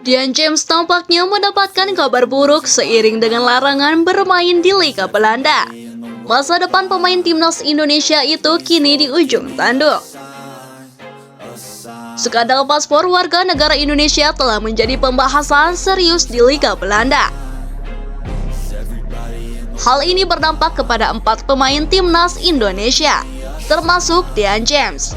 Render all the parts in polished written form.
Dean James tampaknya mendapatkan kabar buruk seiring dengan larangan bermain di Liga Belanda. Masa depan pemain timnas Indonesia itu kini di ujung tanduk. Skandal paspor warga negara Indonesia telah menjadi pembahasan serius di Liga Belanda. Hal ini berdampak kepada 4 pemain timnas Indonesia, termasuk Dean James.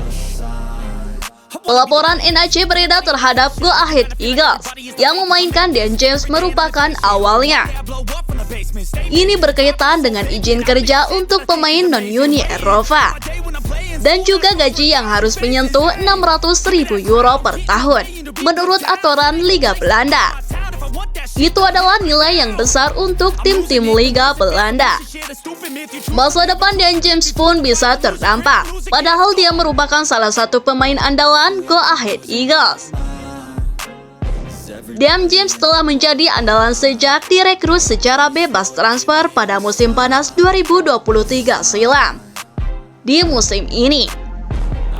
Pelaporan NAC beredar terhadap Go Ahead Eagles yang memainkan Dean James merupakan awalnya. Ini berkaitan dengan izin kerja untuk pemain non-Uni Eropa dan juga gaji yang harus menyentuh 600.000 euro per tahun menurut aturan Liga Belanda. Itu adalah nilai yang besar untuk tim-tim Liga Belanda. Masa depan Dean James pun bisa terdampak, padahal dia merupakan salah satu pemain andalan Go Ahead Eagles. Dean James telah menjadi andalan sejak direkrut secara bebas transfer pada musim panas 2023 silam. Di musim ini,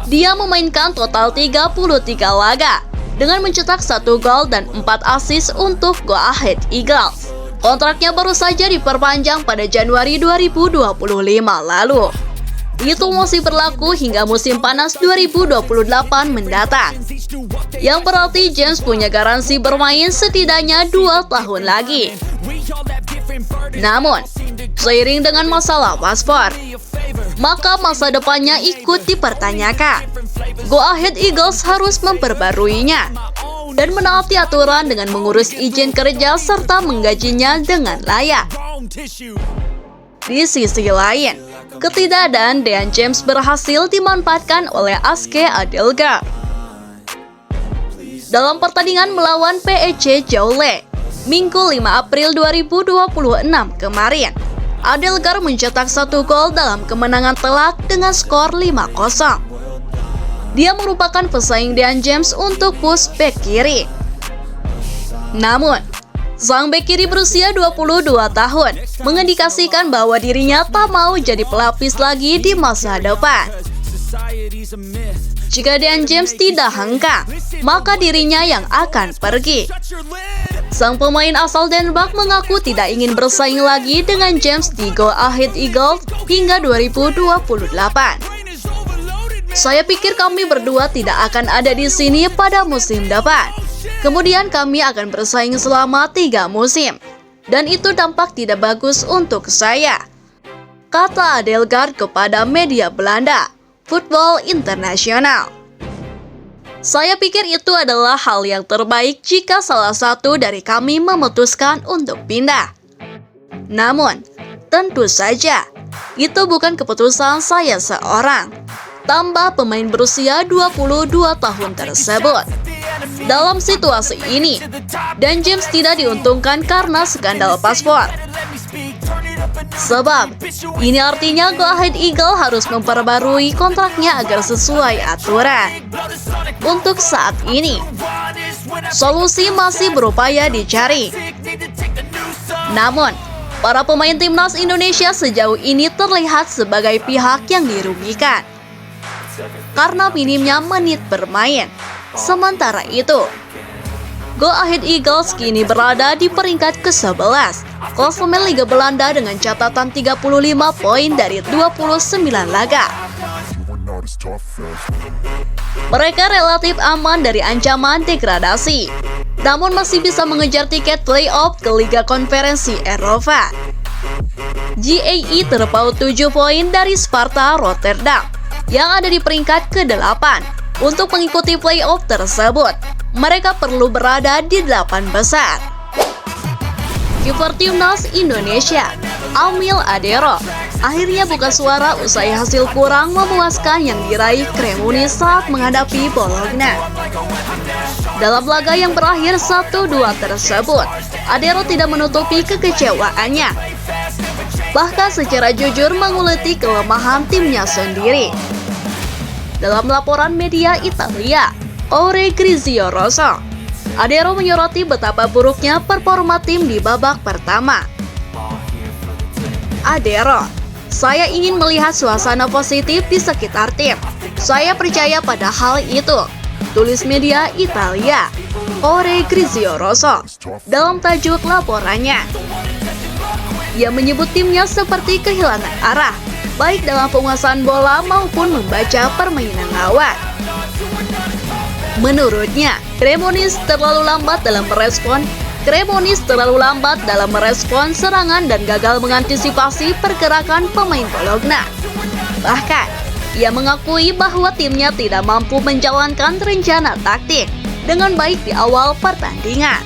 dia memainkan total 33 laga dengan mencetak 1 gol dan 4 assist untuk Go Ahead Eagles. Kontraknya baru saja diperpanjang pada Januari 2025 lalu. Itu masih berlaku hingga musim panas 2028 mendatang. Yang berarti James punya garansi bermain setidaknya 2 tahun lagi. Namun, seiring dengan masalah paspor, maka masa depannya ikut dipertanyakan. Go Ahead Eagles harus memperbaruinya dan menaati aturan dengan mengurus izin kerja serta menggajinya dengan layak. Di sisi lain, ketidakadaan Dean James berhasil dimanfaatkan oleh ASK Adelgard. Dalam pertandingan melawan PEC Jaule, Minggu 5 April 2026 kemarin, Adelgard mencetak 1 gol dalam kemenangan telak dengan skor 5-0. Dia merupakan pesaing Dean James untuk pos bek kiri. Namun, sang bek kiri berusia 22 tahun mengindikasikan bahwa dirinya tak mau jadi pelapis lagi di masa depan. Jika Dean James tidak hengkang, maka dirinya yang akan pergi. Sang pemain asal Denmark mengaku tidak ingin bersaing lagi dengan James di Go Ahead Eagles hingga 2028. Saya pikir kami berdua tidak akan ada di sini pada musim depan. Kemudian kami akan bersaing selama 3 musim. Dan itu tampak tidak bagus untuk saya, kata Adelgard kepada media Belanda, Football International. Saya pikir itu adalah hal yang terbaik jika salah satu dari kami memutuskan untuk pindah. Namun, tentu saja, itu bukan keputusan saya seorang, tambah pemain berusia 22 tahun tersebut. Dalam situasi ini, Dean James tidak diuntungkan karena skandal paspor. Sebab, ini artinya Go Ahead Eagles harus memperbarui kontraknya agar sesuai aturan. Untuk saat ini, solusi masih berupaya dicari. Namun, para pemain timnas Indonesia sejauh ini terlihat sebagai pihak yang dirugikan karena minimnya menit bermain. Sementara itu, Go Ahead Eagles kini berada di peringkat ke-11 klasemen Liga Belanda dengan catatan 35 poin dari 29 laga. Mereka relatif aman dari ancaman degradasi, namun masih bisa mengejar tiket playoff ke Liga Konferensi Eropa. GAI terpaut 7 poin dari Sparta Rotterdam yang ada di peringkat ke-8. Untuk mengikuti playoff tersebut, mereka perlu berada di 8 besar. Kiper timnas Indonesia, Amil Adero, akhirnya buka suara usai hasil kurang memuaskan yang diraih Kremuni saat menghadapi Bologna. Dalam laga yang berakhir 1-2 tersebut, Adero tidak menutupi kekecewaannya, bahkan secara jujur menguliti kelemahan timnya sendiri. Dalam laporan media Italia, Ore Grizio Rosso, Adero menyoroti betapa buruknya performa tim di babak pertama. Adero, saya ingin melihat suasana positif di sekitar tim. Saya percaya pada hal itu. tulis media Italia, Ore Grizio Rosso, dalam tajuk laporannya. Ia menyebut timnya seperti kehilangan arah, baik dalam penguasaan bola maupun membaca permainan lawan. Menurutnya, Cremonese terlalu lambat dalam merespon serangan dan gagal mengantisipasi pergerakan pemain Bologna. Bahkan, ia mengakui bahwa timnya tidak mampu menjalankan rencana taktik dengan baik di awal pertandingan.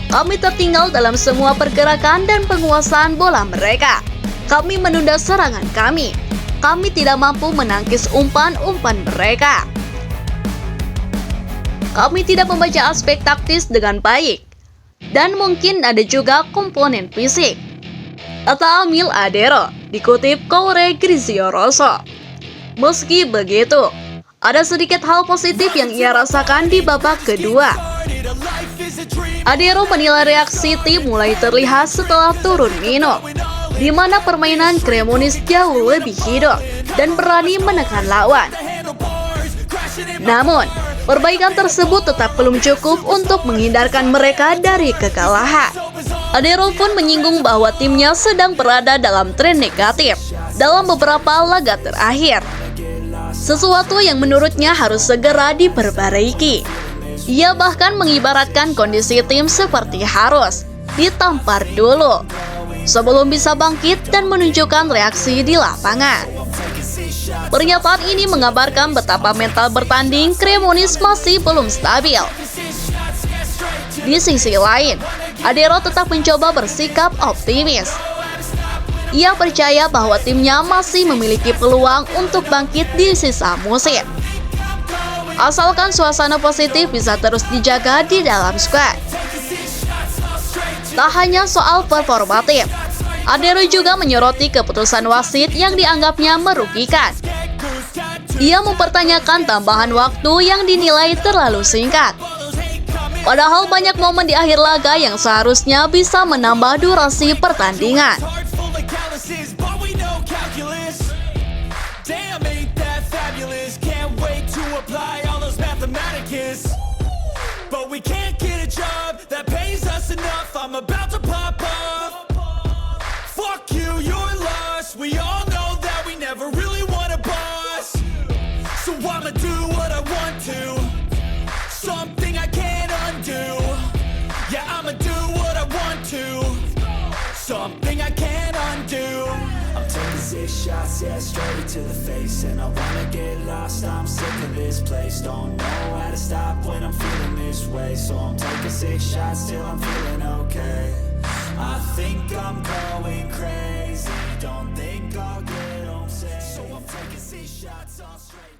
Kami tertinggal dalam semua pergerakan dan penguasaan bola mereka. Kami menunda serangan kami. Kami tidak mampu menangkis umpan-umpan mereka. Kami tidak membaca aspek taktis dengan baik. Dan mungkin ada juga komponen fisik, kata Amil Adero, dikutip Ore Grizio Rosso. Meski begitu, ada sedikit hal positif yang ia rasakan di babak kedua. Adero menilai reaksi tim mulai terlihat setelah turun minum, di mana permainan Cremonese jauh lebih hidup dan berani menekan lawan. Namun, perbaikan tersebut tetap belum cukup untuk menghindarkan mereka dari kekalahan. Adero pun menyinggung bahwa timnya sedang berada dalam tren negatif dalam beberapa laga terakhir, sesuatu yang menurutnya harus segera diperbaiki. Ia bahkan mengibaratkan kondisi tim seperti harus ditampar dulu sebelum bisa bangkit dan menunjukkan reaksi di lapangan. Pernyataan ini mengabarkan betapa mental bertanding Cremonese masih belum stabil. Di sisi lain, Adero tetap mencoba bersikap optimis. Ia percaya bahwa timnya masih memiliki peluang untuk bangkit di sisa musim, asalkan suasana positif bisa terus dijaga di dalam skuad. Tak hanya soal performa tim, Adero juga menyoroti keputusan wasit yang dianggapnya merugikan. Ia mempertanyakan tambahan waktu yang dinilai terlalu singkat. Padahal banyak momen di akhir laga yang seharusnya bisa menambah durasi pertandingan. We all know that we never really want a boss, so I'ma do what I want to, something I can't undo. Yeah, I'ma do what I want to, something I can't undo. I'm taking 6 shots, yeah, straight to the face, and I wanna get lost. I'm sick of this place, don't know how to stop when I'm feeling this way. So I'm taking 6 shots till I'm feeling okay. I think I'm going crazy, don't think I'll get home safe. So I'm taking 6 shots all straight.